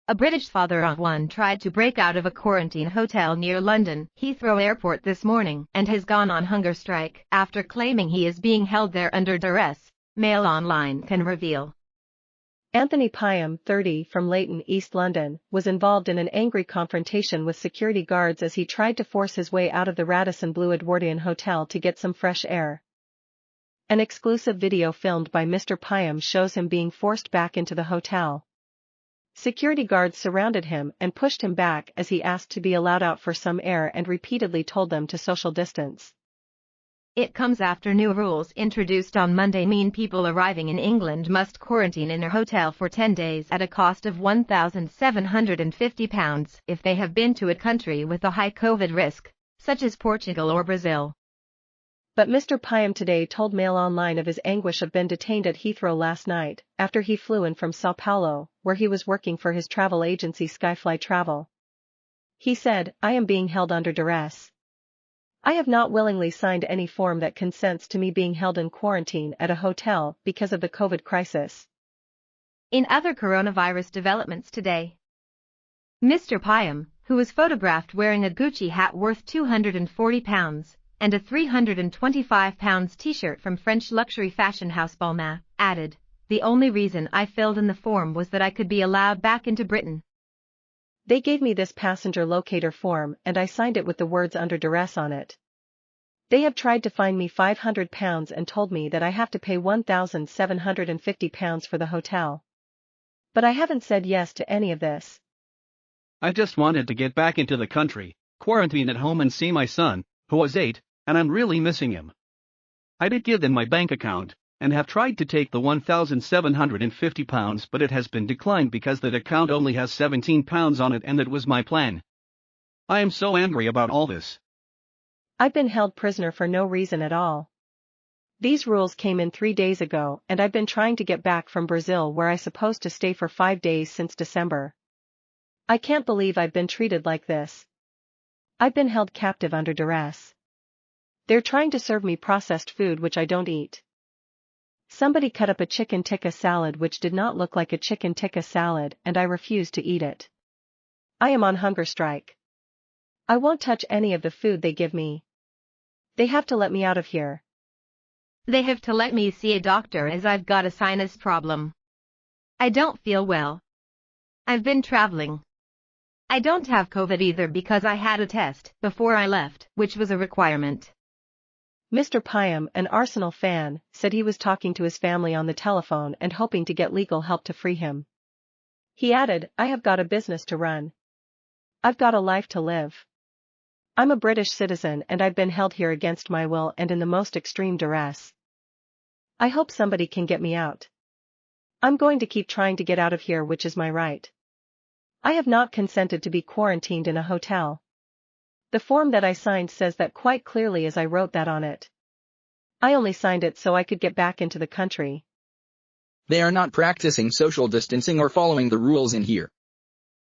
A British father of one tried to break out of a quarantine hotel near London Heathrow Airport this morning and has gone on hunger strike after claiming he is being held there under duress, MailOnline can reveal. Anthony Pium, 30, from Leyton, East London, was involved in an angry confrontation with security guards as he tried to force his way out of the Radisson Blu Edwardian hotel to get some fresh air. An exclusive video filmed by Mr Pium shows him being forced back into the hotel. Security guards surrounded him and pushed him back as he asked to be allowed out for some air and repeatedly told them to social distance. It comes after new rules introduced on Monday mean people arriving in England must quarantine in a hotel for 10 days at a cost of £1,750 if they have been to a country with a high COVID risk, such as Portugal or Brazil. But Mr Pium today told MailOnline of his anguish of being detained at Heathrow last night, after he flew in from Sao Paulo, where he was working for his travel agency Skyfly Travel. He said, "I am being held under duress. I have not willingly signed any form that consents to me being held in quarantine at a hotel because of the COVID crisis." In other coronavirus developments today, Mr Pium, who was photographed wearing a Gucci hat worth £240, and a £325 t-shirt from French luxury fashion house Balmain, added, "The only reason I filled in the form was that I could be allowed back into Britain. They gave me this passenger locator form and I signed it with the words under duress on it. They have tried to fine me £500 and told me that I have to pay £1,750 for the hotel. But I haven't said yes to any of this. I just wanted to get back into the country, quarantine at home and see my son, who was 8, and I'm really missing him. I did give them my bank account, and have tried to take the £1,750 but it has been declined because that account only has £17 on it and that was my plan. I am so angry about all this. I've been held prisoner for no reason at all. These rules came in 3 days ago and I've been trying to get back from Brazil where I supposed to stay for 5 days since December. I can't believe I've been treated like this. I've been held captive under duress. They're trying to serve me processed food which I don't eat. Somebody cut up a chicken tikka salad which did not look like a chicken tikka salad and I refused to eat it. I am on hunger strike. I won't touch any of the food they give me. They have to let me out of here. They have to let me see a doctor as I've got a sinus problem. I don't feel well. I've been traveling. I don't have COVID either because I had a test before I left, which was a requirement." Mr Pium, an Arsenal fan, said he was talking to his family on the telephone and hoping to get legal help to free him. He added, "I have got a business to run. I've got a life to live. I'm a British citizen and I've been held here against my will and in the most extreme duress. I hope somebody can get me out. I'm going to keep trying to get out of here, which is my right. I have not consented to be quarantined in a hotel. The form that I signed says that quite clearly as I wrote that on it. I only signed it so I could get back into the country." They are not practicing social distancing or following the rules in here.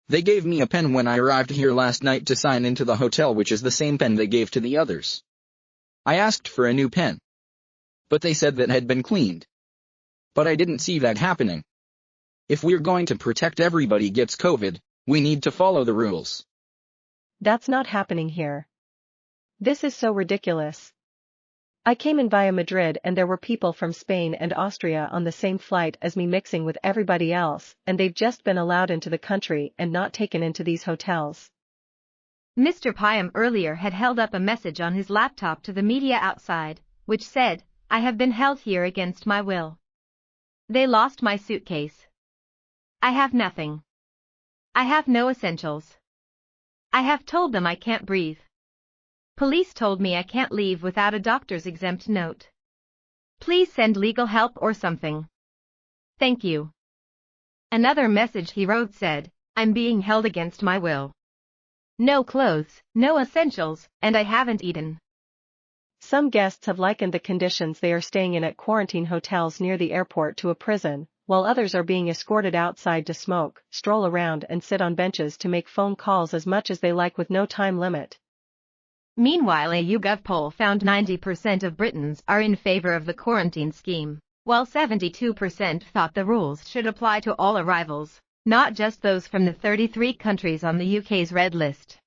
They gave me a pen when I arrived here last night to sign into the hotel, which is the same pen they gave to the others. I asked for a new pen, but they said that had been cleaned. But I didn't see that happening. If we're going to protect everybody gets COVID, we need to follow the rules. That's not happening here. This is so ridiculous. I came in via Madrid and there were people from Spain and Austria on the same flight as me mixing with everybody else, and they've just been allowed into the country and not taken into these hotels." Mr Pium earlier had held up a message on his laptop to the media outside, which said, "I have been held here against my will. They lost my suitcase. I have nothing. I have no essentials. I have told them I can't breathe. Police told me I can't leave without a doctor's exempt note. Please send legal help or something. Thank you." Another message he wrote said, "I'm being held against my will. No clothes, no essentials, and I haven't eaten." Some guests have likened the conditions they are staying in at quarantine hotels near the airport to a prison, while others are being escorted outside to smoke, stroll around and sit on benches to make phone calls as much as they like with no time limit. Meanwhile, a YouGov poll found 90% of Britons are in favor of the quarantine scheme, while 72% thought the rules should apply to all arrivals. not just those from the 33 countries on the UK's red list.